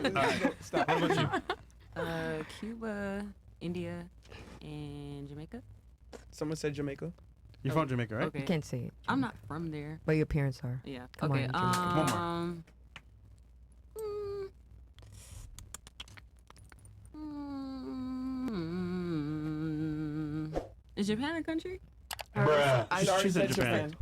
right. Stop. What about you? Cuba, India, and Jamaica. Someone said Jamaica. You're from Jamaica, right? Okay. You can't say it, I'm not from there. but your parents are. Yeah. Come okay. on, Jamaica. One more. Is Japan a country? Bruh. I She already said said Japan. Japan.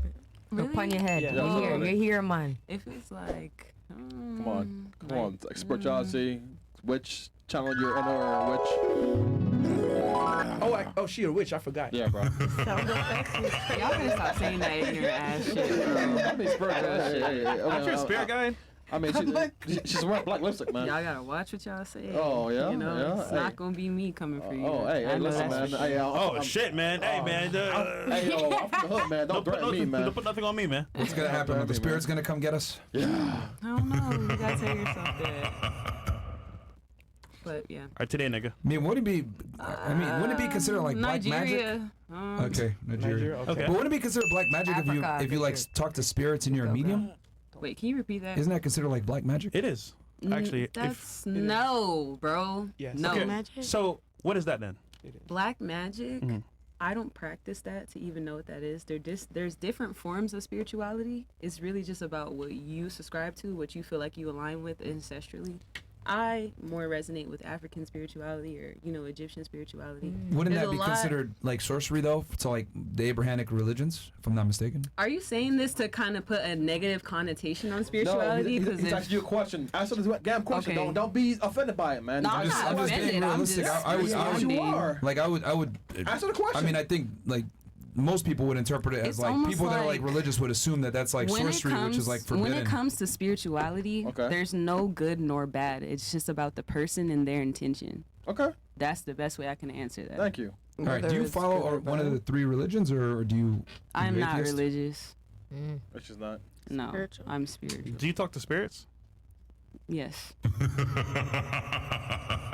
Really? Upon your head. Yeah. You're here, man. If it's like, Come on. Come on. Spirituality. Which channel you're in or which? Oh, she a witch. I forgot. Yeah, bro. y'all gotta stop saying that ignorant ass shit, bro. I mean, spiritual. Aren't you a spirit guide? I mean, she's wearing black lipstick, man. Y'all gotta watch what y'all say. Oh, yeah? You know, Yeah? it's Hey. not gonna be me coming for you. Oh, hey, I know listen, that's man. for Hey, Oh, shit, man. Hey, man. Hey, yo, I'm from the hood, man. Don't threaten me, man. Don't put nothing on me, man. What's gonna happen? Are the spirits gonna come get us? Yeah. I don't know. You gotta tell yourself that. But yeah. All right, today, nigga. I mean, wouldn't it be? Wouldn't it be considered like black magic? Nigeria. Okay, Nigeria. Okay. Okay. But wouldn't it be considered black magic Africa, if you like Nigeria. talk to spirits and you're a medium? Wait, can you repeat that? Isn't that considered like black magic? It is. Actually, That's no, bro. Yes. No. Okay. Magic? So, what is that then? Black magic. Mhm. I don't practice that to even know what that is. There's different forms of spirituality. It's really just about what you subscribe to, what you feel like you align with ancestrally. I more resonate with African spirituality or, Egyptian spirituality. Wouldn't There's that a be lot- considered like sorcery though, to like the Abrahamic religions, if I'm not mistaken? Are you saying this to kind of put a negative connotation on No, spirituality? he's asking you a question. Answer this damn question. Okay. Don't be offended by it, man. No, I'm not I'm just being offended. I'm realistic. just I would- responding. You are. Like I would. Answer the question. I mean, I think like most people would interpret it as It's like almost people that are like like religious would assume that that's like sorcery, which is like forbidden. When it comes to spirituality, Okay. there's no good nor bad. It's just about the person and their intention. Okay. That's the best way I can answer that. Thank you. All right, do Whether you it's follow good or one of bad. the three religions, or do you? I'm you not atheist? religious. Which is not. No, Spiritual. I'm spiritual. Do you talk to spirits? Yes.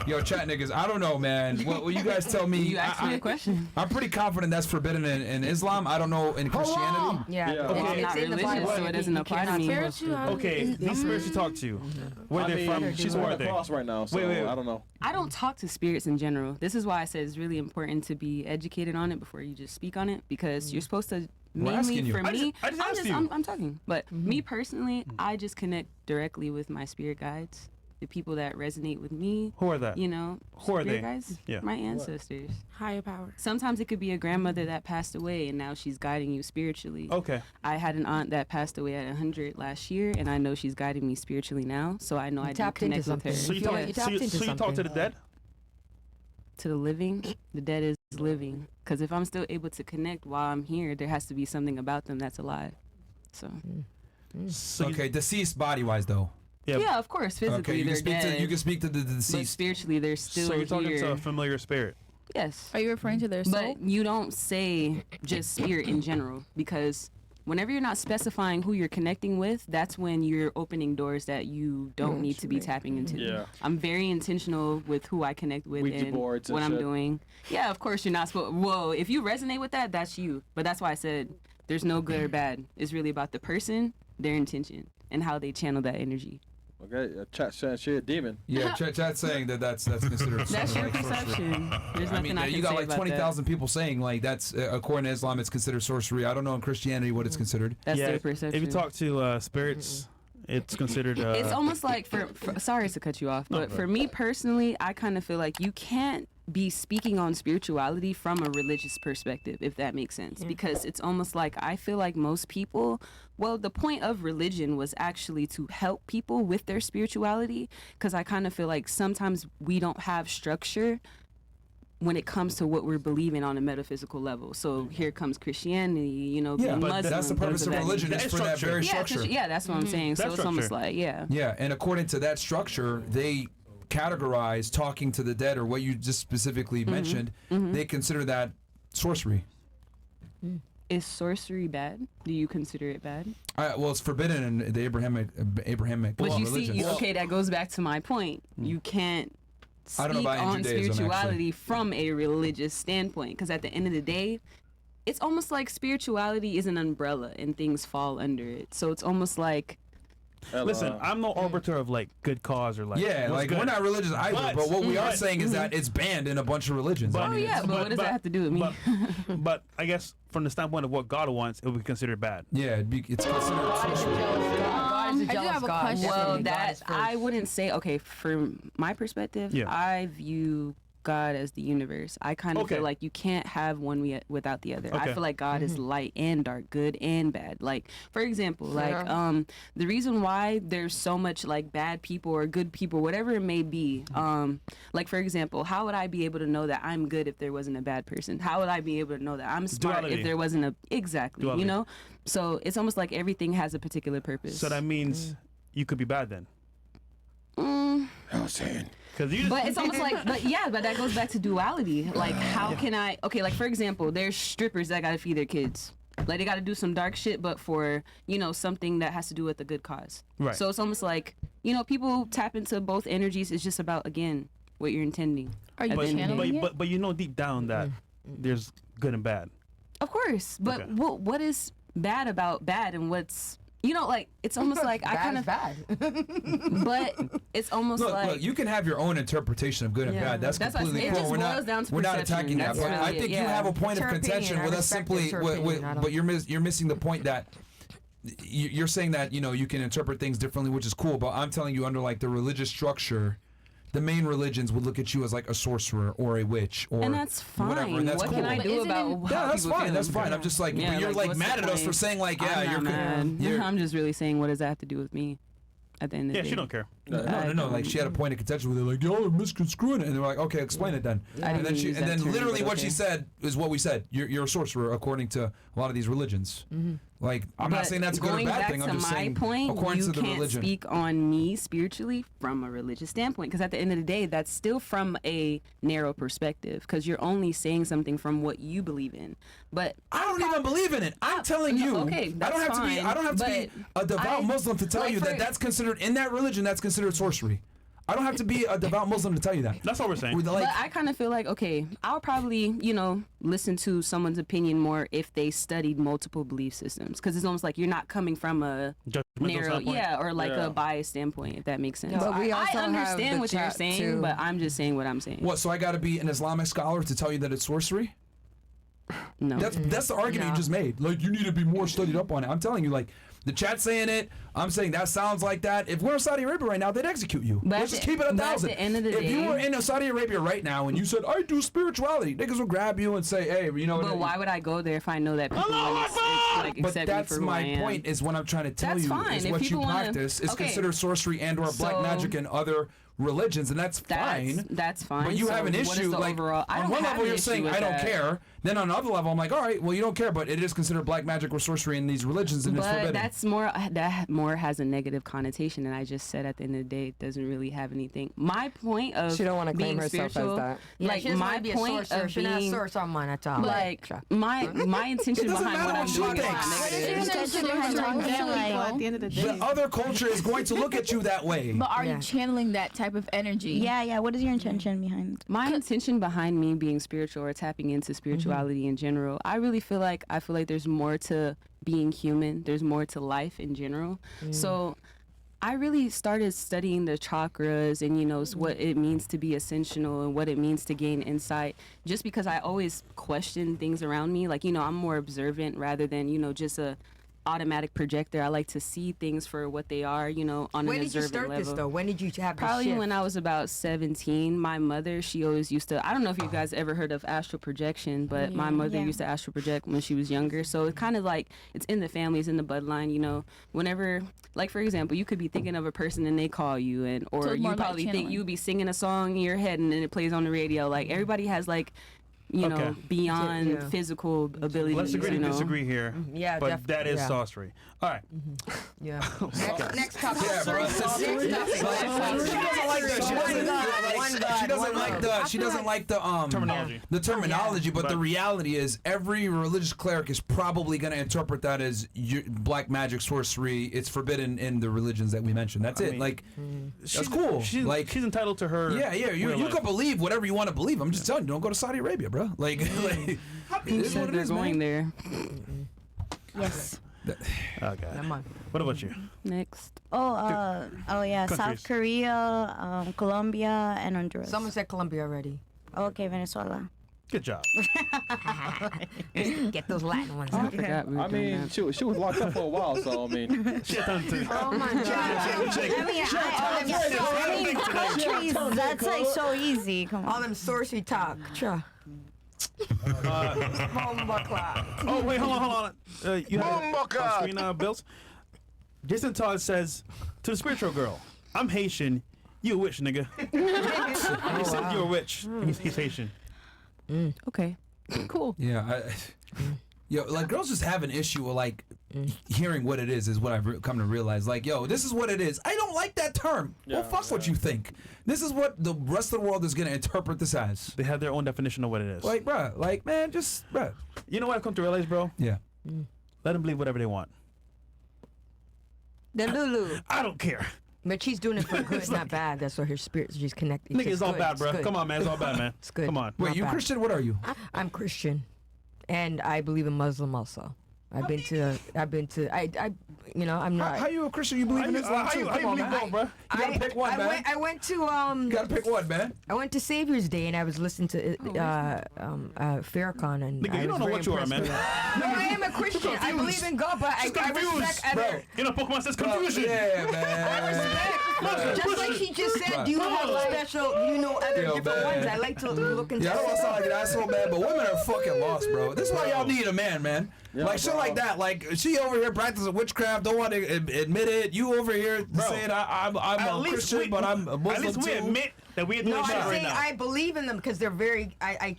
Yo, chat niggas, I don't know, man. What you guys tell me? You asked me a question. I'm pretty confident that's forbidden in Islam. I don't know in Christianity. Yeah. Yeah. Well, I'm It's not in the religious, Bible. so it doesn't You apply to cannot me. spirituality Okay, these spirits you talk to, where I they mean, from? she's Where are wearing they? a cross right now, so Wait. I don't know. I don't talk to spirits in general. This is why I said it's really important to be educated on it before you just speak on it, because you're supposed to We're asking mainly you. for I me. just asked you. I'm talking, but me personally, I just connect directly with my spirit guides, the people that resonate with me. Who are that? You know, Who are spirit they? guides, Yeah. my ancestors. Higher power. Sometimes it could be a grandmother that passed away and now she's guiding you spiritually. Okay. I had an aunt that passed away at 100 last year, and I know she's guiding me spiritually now, so I know I do tapped into connect with her. something. So you feel talk, like you so tapped you, into so you talk to the something. dead? To the living, the dead is living. Because if I'm still able to connect while I'm here, there has to be something about them that's alive. So So you- Okay, deceased body wise though. yeah, of course, physically Okay, you they're can speak dead, to the but deceased. spiritually they're still So you're talking here. to a familiar spirit. Yes, Are you referring to their soul? but you don't say just spirit in general, because whenever you're not specifying who you're connecting with, that's when you're opening doors that you don't need to be tapping into. Yeah. I'm very intentional with who I connect with Ouija and boards and what I'm shit. doing. Yeah, of course you're not supposed. Whoa, if you resonate with that, that's you. But that's why I said there's no good or bad. It's really about the person, their intention, and how they channel that energy. Okay, chat saying she a demon. Yeah, chat's saying that's considered. That's something your like sorcery. perception. There's I nothing mean, I can you got say like about 20,000 people saying like that's according to Islam, it's considered sorcery. I don't know in Christianity what it's considered. that. That's yeah, their perception. if you talk to spirits, it's considered. It's almost like for sorry to cut you off, No, but go for me personally, I kind of feel like you can't be speaking on spirituality from a religious perspective, if that makes sense, because it's almost like I feel like most people, well, the point of religion was actually to help people with their spirituality, because I kind of feel like sometimes we don't have structure when it comes to what we're believing on a metaphysical level. So here comes Christianity, Yeah, being but Muslim, that's the purpose things of that religion That is is for that structure. very nature. structure. Yeah, that's what I'm saying. So That's it's almost structure. like, yeah. Yeah, and according to that structure, they categorize talking to the dead or what you just specifically mentioned. They consider that sorcery. Is sorcery bad? Do you consider it bad? Well, it's forbidden in the Abrahamic But you religions. see, okay, that goes back to my point. You can't I don't know speak about in on Judaism, spirituality from a religious standpoint, because at the end of the day, it's almost like spirituality is an umbrella and things fall under it. So it's almost like Listen, I'm no arbiter of like good cause or like. Yeah, what's like good. we're not religious either, but what we are saying is that it's banned in a bunch of religions. But- I Oh mean, yeah, it's- but what does that have to do with me? But I guess from the standpoint of what God wants, it would be considered bad. yeah, it's considered sorcery. God is a I do jealous have a God. question. Well, Definitely. God that is first. I wouldn't say. Okay, from my perspective, Yeah. I view God as the universe. I kind of Okay. feel like you can't have one without the other. I Okay. feel like God is light and dark, good and bad. Like, for example, like Yeah. the reason why there's so much like bad people or good people, whatever it may be. Like for example, how would I be able to know that I'm good if there wasn't a bad person? How would I be able to know that I'm smart Duality. if there wasn't a exactly? Duality. You know, so it's almost like everything has a particular purpose. So that means you could be bad then. Mm. Because you just, But it's almost like, but that goes back to duality. Like, how can I? Okay, like for example, there's strippers that gotta feed their kids. Like they gotta do some dark shit, but for something that has to do with a good cause. Right. So it's almost like people tap into both energies. It's just about again what you're intending. Are you At the end of the channeling it? but you know deep down that there's good and bad. Of course, but Okay. what is bad about bad and what's like it's almost like I Bad kind is of, bad. but it's almost Look, like look, you can have your own interpretation of good and Yeah. bad. That's That's what I completely said. It cool. just We're not, boils down to we're not perception. attacking that. That's But really I it, think you yeah. have a point It's of her contention opinion. I with us respect simply, it's her opinion. I don't- but you're missing the point that you're saying that you can interpret things differently, which is cool. But I'm telling you, under like the religious structure, the main religions would look at you as like a sorcerer or a witch or and that's fine. whatever. And that's what cool. can I But do isn't about it- how Yeah, that's people fine. feel? That's fine. I'm just like, Yeah, but you're like what's mad the at us for point? saying like, yeah, I'm you're not mad. you're- I'm just really saying, what does that have to do with me? At the end of Yeah, the day, she don't care. No. Like she had a point of contention with it. Like y'all are misconstruing it, and they're like, okay, explain it then. I And didn't then use that and then term, literally but what she okay. said is what we said. You're a sorcerer according to a lot of these religions. Like I'm not But saying that's a good or going bad back thing. I'm to just my saying point, according you to the can't religion. speak on me spiritually from a religious standpoint, because at the end of the day, that's still from a narrow perspective, because you're only saying something from what you believe in. But I don't even believe in it. I'm telling no, you. okay, I don't that's have to be. I don't have to be fine, a devout I- Muslim to tell like you for- that that's considered in that religion. That's considered sorcery. I don't have to be a devout Muslim to tell you that. That's what we're saying. With, like, but I kind of feel like, okay, I'll probably, listen to someone's opinion more if they studied multiple belief systems, because it's almost like you're not coming from a Judgmental narrow, standpoint. or like Yeah. a biased standpoint, if that makes sense. But we also I have understand the what you're chat, saying, too. but I'm just saying what I'm saying. what? So I got to be an Islamic scholar to tell you that it's sorcery? No. That's the argument you No. just made. Like you need to be more studied up on it. I'm telling you, like the chat's saying it. I'm saying that sounds like that. If we're in Saudi Arabia right now, they'd execute you. But Let's at just the- keep it a but at thousand. the end of the if you day- were in Saudi Arabia right now and you said I do spirituality, niggas will grab you and say, hey, But why would I go there if I know that people like But accept that's me for who I my am? point. Is what I'm trying to tell That's you fine. is If what you people wanna- practice is okay. considered sorcery and or black So- magic in other religions, and that's That's fine. that's fine. But you So have an what is issue, the like overall? I on don't one have level an you're issue saying with I don't that. care. Then on another level I'm like, all right, well you don't care, but it is considered black magic or sorcery in these religions, and it's But forbidden. that's more that more has a negative connotation, and I just said at the end of the day, it doesn't really have anything. My point of She don't want to claim being herself as spiritual, that. like she doesn't my wanna be a point sorcerer. of She's not a being sorcerer, man, at all. like Sure. my intention It doesn't behind matter what I'm what she doing is thinks. not What is negative. your intention behind what you're doing? At the end of the day, The other culture is going to look at you that way. But are Yeah. you channeling that type of energy? Yeah. What is your intention behind? my intention behind me being spiritual or tapping into spirituality in general, I really feel like there's more to being human. There's more to life in general. So I really started studying the chakras and what it means to be ascensional and what it means to gain insight, just because I always question things around me. Like, I'm more observant rather than, just a automatic projector. I like to see things for what they are, on When an did you observant start level. this though? When did you have this Probably shift? when I was about 17. My mother, she always used to, I don't know if you guys ever heard of astral projection, but my mother Yeah. used to astral project when she was younger. So it's kind of like, it's in the family, it's in the bloodline, whenever, like for example, you could be thinking of a person and they call you, and So or it's more you like probably think channeling. you would be singing a song in your head and then it plays on the radio. Like everybody has like, Okay. beyond Yeah. physical abilities. Let's agree to disagree here. Yeah, But that is yeah. sorcery. All right. Yeah. Next topic. Yeah, bro. Next topic. She doesn't like that. She doesn't like the Terminology. The terminology, but the But- reality is every religious cleric is probably going to interpret that as black magic, sorcery. It's forbidden in the religions that we mentioned. That's it. mean, Like, She's that's cool. She's, Like, she's entitled to her. yeah. way You of life. can believe whatever you want to believe. I'm just telling you, don't go to Saudi Arabia, bro. Like, Who it is said what it they're is, going man. there? Yes. Okay. Come on. What about you? Next. Oh, yeah, Countries. South Korea, Colombia, and Honduras. Someone said Colombia already. Okay, Venezuela. Good job. Get those Latin ones. I forgot we were I doing mean, that. she was locked up for a while, so I mean. Shit done too. Oh my God. I mean, countries, that's like so easy. Come All on. them sorcery talk. Cha. Oh wait, hold on. You have it on screen, Bills. Jason Todd says to the spiritual girl, "I'm Haitian. You a witch, nigga." He said you're a witch. He's Haitian. Okay. Cool. Yeah, yo, like girls just have an issue with like hearing what it is what I've come to realize. Like, yo, this is what it is. I don't like that term. Well, fuck what you think. This is what the rest of the world is gonna interpret this as. They have their own definition of what it is. Like, bruh, like, man, just, bruh. You know what I've come to realize, bro? Yeah. Let them believe whatever they want. The Lulu. I don't care. But she's doing it for good, not bad. That's what her spirit's just connected. Nigga, it's all bad, bro. Come on, man. It's all bad, man. It's good. Come on. Wait, Not you bad. Christian? What are you? I'm Christian, and I believe in Muslim also. I've been to, you know, I'm not. How you a Christian? You believe in Islam too? Come on, man. bro? You gotta pick one, man. I went to You gotta pick one, man. I went to Savior's Day and I was listening to Farrakhan and Nigga, I you was don't know very what you are, impressed man. with it. No, I am a Christian. I believe in God, but I respect other. You know, Pokemon says confusion. Yeah, man. Just like she just said, do you have special, you know, other Yo, different man. ones? I like to look into. Yeah, I don't want to sound like an asshole, man, but women are fucking lost, bro. This is why y'all need a man. Yeah, like shit bro. like that. Like she over here practicing witchcraft, don't want to admit it. You over here saying I'm a Christian, but I'm a Muslim At least we too. admit that we are doing No, shit I'm right saying now. I believe in them because they're very. I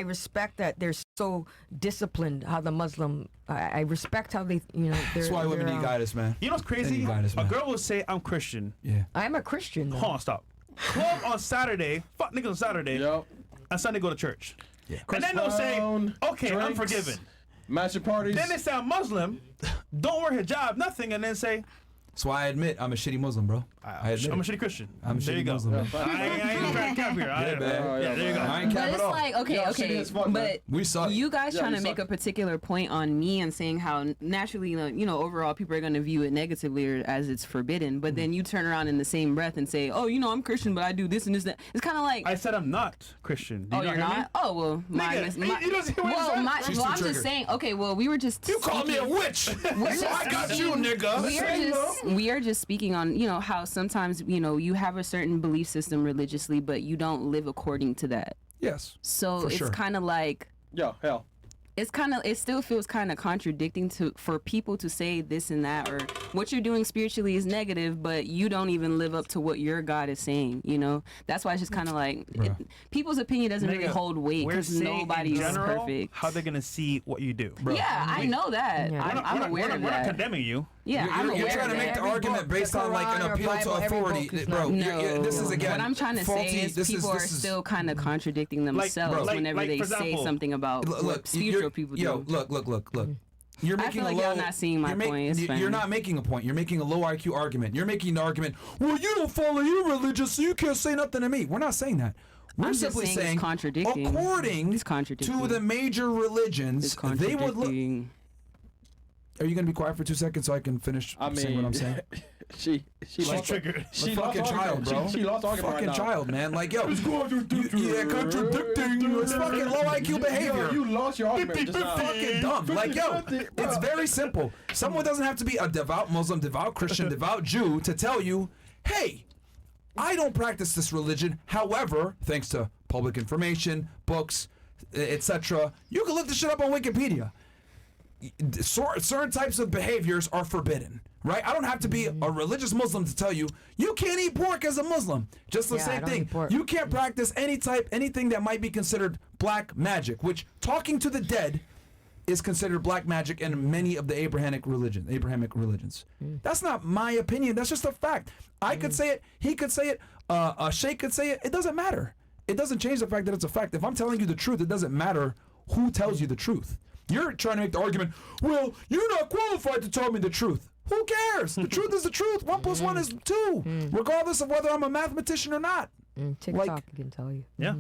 respect that they're so disciplined. How the Muslim. I respect how they. You know. That's why women need guidance, man. You know what's crazy? Need guidance, A man. girl will say, "I'm Christian." Yeah. I'm a Christian. Though. Hold on, stop. Club on Saturday. Fuck niggas on Saturday. Yep. And Sunday go to church. Yeah. And then they'll say, Brown, "Okay, I'm drinks, forgiven." Matching parties. Then they say I'm Muslim, don't wear hijab, nothing, and then say That's why I admit I'm a shitty Muslim, bro. I admit I'm a it. shitty Christian. I'm a there you shitty go. Muslim, man. I ain't trying to cap here. Yeah, man. Yeah, there you go. I ain't But cap at it's all. like, okay, Yeah, okay. shitty as fuck, man. But We suck. you guys Yeah, trying we to make suck. a particular point on me and saying how naturally, you know, overall people are going to view it negatively or as it's forbidden. But then you turn around in the same breath and say, oh, you know, I'm Christian, but I do this and this. That. It's kind of like, I said I'm not Christian. Do oh, you you're hear me? not? Oh, well, Nigga, you don't see what I'm saying? She's well, too I'm triggered. just saying, okay, well, we were just You call me a witch. So I got you, nigga. we are just speaking on, you know, how sometimes, you know, you have a certain belief system religiously, but you don't live according to that. Yes. So For it's sure. kind of like, Yo, hell. it still feels kind of contradicting for people to say this and that, or what you're doing spiritually is negative, but you don't even live up to what your God is saying, you know? That's why it's just kind of like, people's opinion doesn't really Nigga, hold weight we're because saying nobody in is general perfect. how they're gonna see what you do. Yeah, I know that. Yeah. I'm aware of We're not that. condemning you. Yeah, I'm You're aware trying of to make that. the Every argument book, based the on like an Quran or appeal Bible, to every authority, book is bro. No, This is again what I'm trying to faulty. say is this people are this still kind of contradicting themselves bro, whenever like, they for say example, something about what spiritual people do. Yo, look. You're I making feel like a low, y'all not seeing my you're point. It's you're fine. not making a point. You're making a low IQ argument. You're making the argument, well, you don't follow your religion, so you can't say nothing to me. We're not saying that. We're I'm just simply saying it's saying, contradicting. according It's contradicting. to the major religions, It's they would look. contradicting. Are you gonna be quiet for 2 seconds so I can finish I saying what mean, I'm saying? she She's lost. triggered. She A lost fucking child, argument. bro. She lost argument Fucking right now. child, man. Like, yo, yeah, contradicting. It's fucking low IQ behavior. Yo, you lost your argument just now. Fucking dumb. Like, yo, it's very simple. Someone doesn't have to be a devout Muslim, devout Christian, devout Jew to tell you, hey, I don't practice this religion. However, thanks to public information, books, etc., you can look this shit up on Wikipedia. Certain types of behaviors are forbidden, right? I don't have to be a religious Muslim to tell you you can't eat pork as a Muslim. Just the Yeah, I same don't thing. eat pork. You can't practice anything that might be considered black magic, which talking to the dead is considered black magic in many of the Abrahamic religions. That's not my opinion. That's just a fact. I could say it. He could say it. A sheikh could say it. It doesn't matter. It doesn't change the fact that it's a fact. If I'm telling you the truth, it doesn't matter who tells you the truth. You're trying to make the argument, well, you're not qualified to tell me the truth. Who cares? The truth is the truth. 1 + 1 is 2, regardless of whether I'm a mathematician or not. TikTok Like- can tell you. Yeah.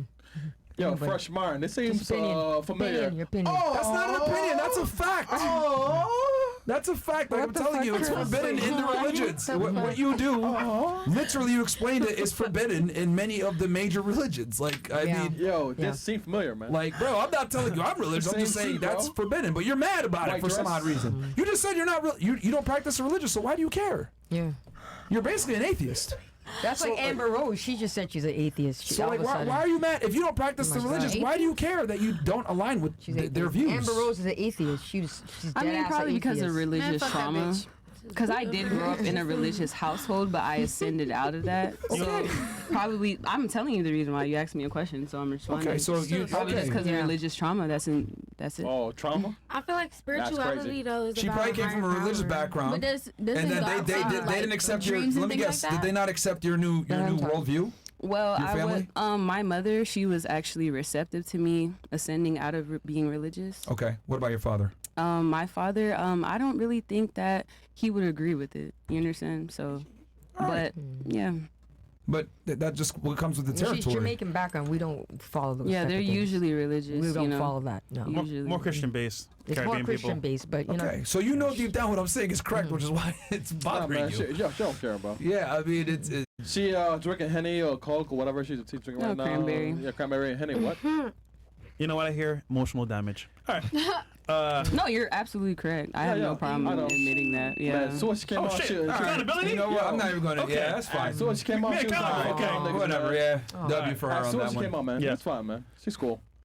Yo, fresh mind. This seems Just opinion. familiar. Opinion, your opinion. That's not an opinion. That's a fact. That's a fact. Like I'm telling you, it's forbidden in the religions. What you do, literally, you explained it, is forbidden in many of the major religions. Like, I mean, yo, this seems familiar, man. like, bro, I'm not telling you I'm religious. I'm just saying that's forbidden. But you're mad about it for some odd reason. You just said you're not. You don't practice a religion, so why do you care? Yeah. You're basically an atheist. That's like Amber Rose. She just said she's an atheist. So like, why are you mad? If you don't practice the religions, why do you care that you don't align with their views? Amber Rose is an atheist. She's I mean, probably because of atheist. religious trauma. Because I did grow up in a religious household, but I ascended out of that. So probably, I'm telling you the reason why you asked me a question, so I'm responding. Okay, so you probably just because of religious trauma. That's it. Oh, trauma? I feel like spirituality though is She about probably came from a religious background. But does and then they didn't accept your. Let me guess. Did they not accept your new worldview? Well, Your family? my mother, she was actually receptive to me ascending out of being religious. Okay. What about your father? My father, I don't really think that he would agree with it. You understand? So, but yeah. But that just what comes with the She's territory. Jamaican background. We don't follow those. Yeah, type they're of things. usually religious. We don't you know? follow that. No. Usually. More Christian based. It's Caribbean more Christian people. based, but you know. Okay, so you know deep down what I'm saying is correct, which is why it's bothering you. She don't care, bro. Yeah, I mean it's. She drinking Henny or Coke or whatever she's drinking right now. Cranberry. Yeah, cranberry and Henny. What? You know what I hear? Emotional damage. All right. No, you're absolutely correct. I have no problem admitting that. Yeah. Man, so when she came out, she Accountability? You know what? I'm not even going to. Okay. Yeah, that's fine. So when she came out, she was like, Okay. Whatever. Yeah, W for her As on soon that as she one. came out, man. Yeah. It's fine, man. She's cool.